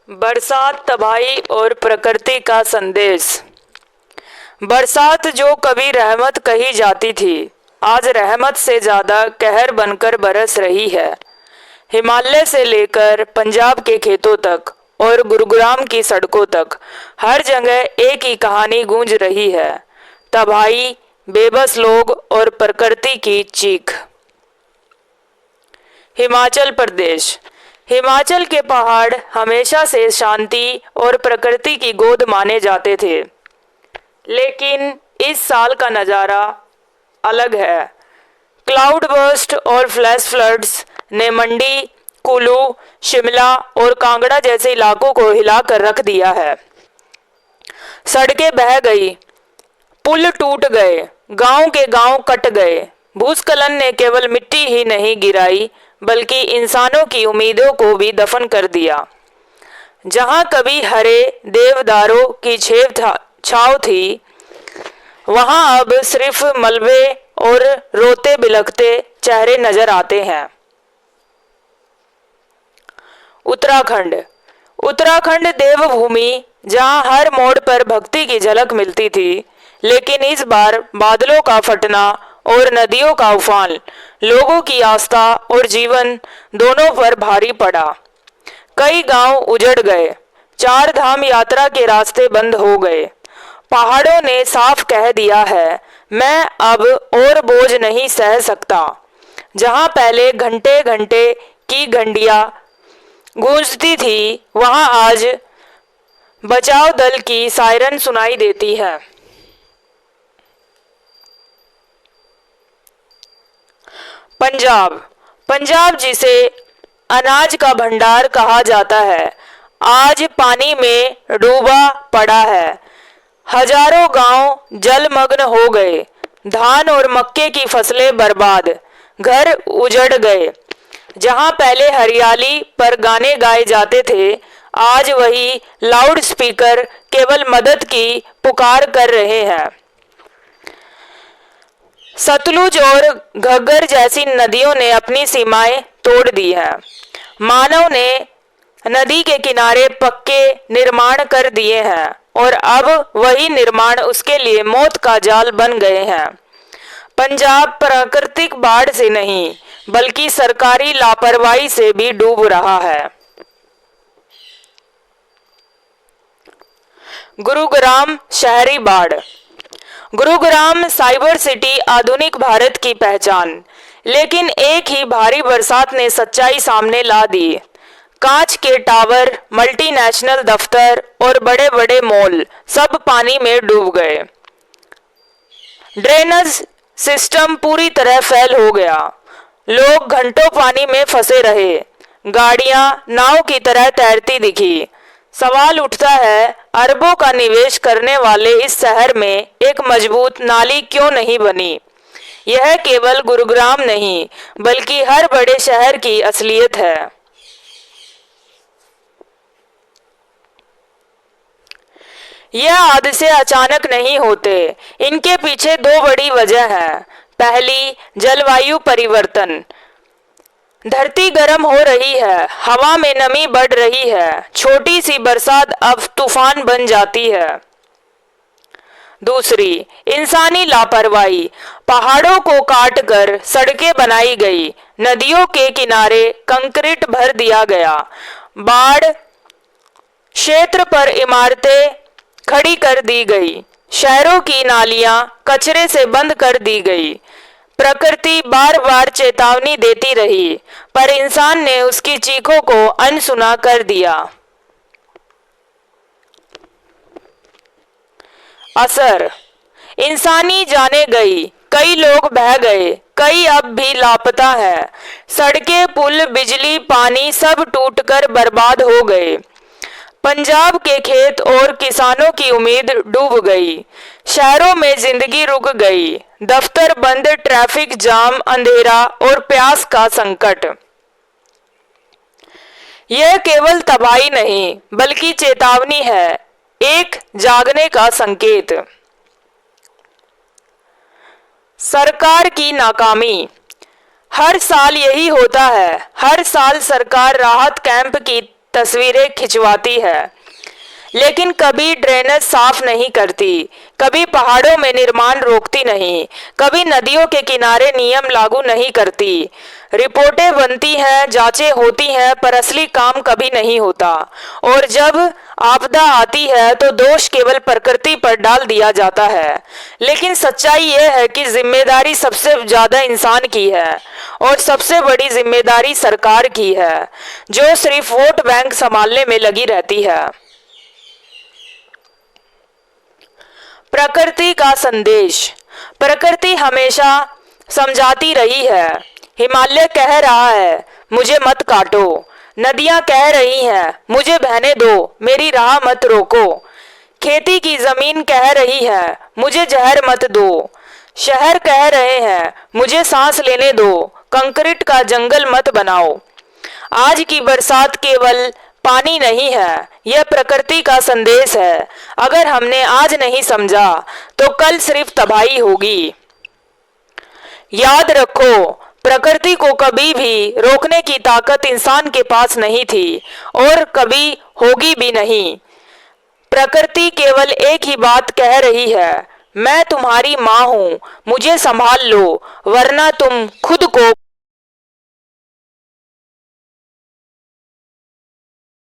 बरसात तबाही और प्रकृति का संदेश। बरसात जो कभी रहमत कही जाती थी, आज रहमत से ज़्यादा कहर बनकर बरस रही है। हिमालय से लेकर पंजाब के खेतों तक और गुरुग्राम की सड़कों तक हर जगह एक ही कहानी गूंज रही है, तबाही, बेबस लोग और प्रकृति की चीख। हिमाचल प्रदेश। हिमाचल के पहाड़ हमेशा से शांति और प्रकृति की गोद माने जाते थे, लेकिन इस साल का नज़ारा अलग है। क्लाउड बर्स्ट और फ्लैश फ्लड्स ने मंडी, कुल्लू, शिमला और कांगड़ा जैसे इलाकों को हिलाकर रख दिया है। सड़कें बह गई, पुल टूट गए, गांव के गांव कट गए। भूस्खलन ने केवल मिट्टी ही नहीं गिराई, बल्कि इंसानों की उम्मीदों को भी दफन कर दिया। जहां कभी हरे देवदारों की छाव थी, वहां अब सिर्फ मलबे और रोते बिलखते चेहरे नजर आते हैं। उत्तराखंड। उत्तराखंड देवभूमि, जहां हर मोड़ पर भक्ति की झलक मिलती थी, लेकिन इस बार बादलों का फटना और नदियों का उफान लोगों की आस्था और जीवन दोनों पर भारी पड़ा। कई गांव उजड़ गए, 4 धाम यात्रा के रास्ते बंद हो गए। पहाड़ों ने साफ कह दिया है, मैं अब और बोझ नहीं सह सकता। जहां पहले घंटे घंटे की घंटियां गूंजती थी, वहां आज बचाव दल की सायरन सुनाई देती है। पंजाब। पंजाब, जिसे अनाज का भंडार कहा जाता है, आज पानी में डूबा पड़ा है। हजारों गांव जलमग्न हो गए, धान और मक्के की फसलें बर्बाद, घर उजड़ गए। जहां पहले हरियाली पर गाने गाए जाते थे, आज वही लाउड स्पीकर केवल मदद की पुकार कर रहे हैं। सतलुज और घग्गर जैसी नदियों ने अपनी सीमाएं तोड़ दी हैं। मानव ने नदी के किनारे पक्के निर्माण कर दिए हैं और अब वही निर्माण उसके लिए मौत का जाल बन गए हैं। पंजाब प्राकृतिक बाढ़ से नहीं, बल्कि सरकारी लापरवाही से भी डूब रहा है। गुरुग्राम शहरी बाढ़। गुरुग्राम साइबर सिटी आधुनिक भारत की पहचान, लेकिन एक ही भारी बरसात ने सच्चाई सामने ला दी। कांच के टावर, मल्टीनेशनल दफ्तर और बड़े बड़े मॉल सब पानी में डूब गए। ड्रेनेज सिस्टम पूरी तरह फेल हो गया। लोग घंटों पानी में फंसे रहे, गाड़ियां नाव की तरह तैरती दिखी। सवाल उठता है, अरबों का निवेश करने वाले इस शहर में एक मजबूत नाली क्यों नहीं बनी? यह केवल गुरुग्राम नहीं, बल्कि हर बड़े शहर की असलियत है। यह हादसे अचानक नहीं होते, इनके पीछे 2 बड़ी वजह है। पहली, जलवायु परिवर्तन। धरती गर्म हो रही है, हवा में नमी बढ़ रही है, छोटी सी बरसात अब तूफान बन जाती है। दूसरी, इंसानी लापरवाही। पहाड़ों को काटकर सड़कें बनाई गई, नदियों के किनारे कंक्रीट भर दिया गया, बाढ़ क्षेत्र पर इमारतें खड़ी कर दी गई, शहरों की नालियां कचरे से बंद कर दी गई। प्रकृति बार बार चेतावनी देती रही, पर इंसान ने उसकी चीखों को अनसुना कर दिया। असर। इंसानी जानें गई, कई लोग बह गए, कई अब भी लापता हैं। सड़कें, पुल, बिजली, पानी सब टूटकर बर्बाद हो गए। पंजाब के खेत और किसानों की उम्मीद डूब गई। शहरों में जिंदगी रुक गई, दफ्तर बंद, ट्रैफिक जाम, अंधेरा और प्यास का संकट। यह केवल तबाही नहीं, बल्कि चेतावनी है, एक जागने का संकेत। सरकार की नाकामी। हर साल यही होता है, हर साल सरकार राहत कैंप की तस्वीरें खिंचवाती है, लेकिन कभी ड्रेनेज साफ नहीं करती, कभी पहाड़ों में निर्माण रोकती नहीं, कभी नदियों के किनारे नियम लागू नहीं करती। रिपोर्टें बनती हैं, जांचें होती हैं, पर असली काम कभी नहीं होता। और जब आपदा आती है तो दोष केवल प्रकृति पर डाल दिया जाता है। लेकिन सच्चाई यह है कि जिम्मेदारी सबसे ज्यादा इंसान की है और सबसे बड़ी जिम्मेदारी सरकार की है, जो सिर्फ वोट बैंक संभालने में लगी रहती है। प्रकृति का संदेश। प्रकृति हमेशा समझाती रही है। हिमालय कह रहा है, मुझे मत काटो। नदियां कह रही हैं, मुझे बहने दो, मेरी राह मत रोको। खेती की जमीन कह रही है, मुझे जहर मत दो। शहर कह रहे हैं, मुझे सांस लेने दो, कंक्रीट का जंगल मत बनाओ। आज की बरसात केवल पानी नहीं है, यह प्रकृति का संदेश है। अगर हमने आज नहीं समझा तो कल सिर्फ तबाही होगी। याद रखो, प्रकृति को कभी भी रोकने की ताकत इंसान के पास नहीं थी और कभी होगी भी नहीं। प्रकृति केवल एक ही बात कह रही है, मैं तुम्हारी माँ हूँ, मुझे संभाल लो, वरना तुम खुद को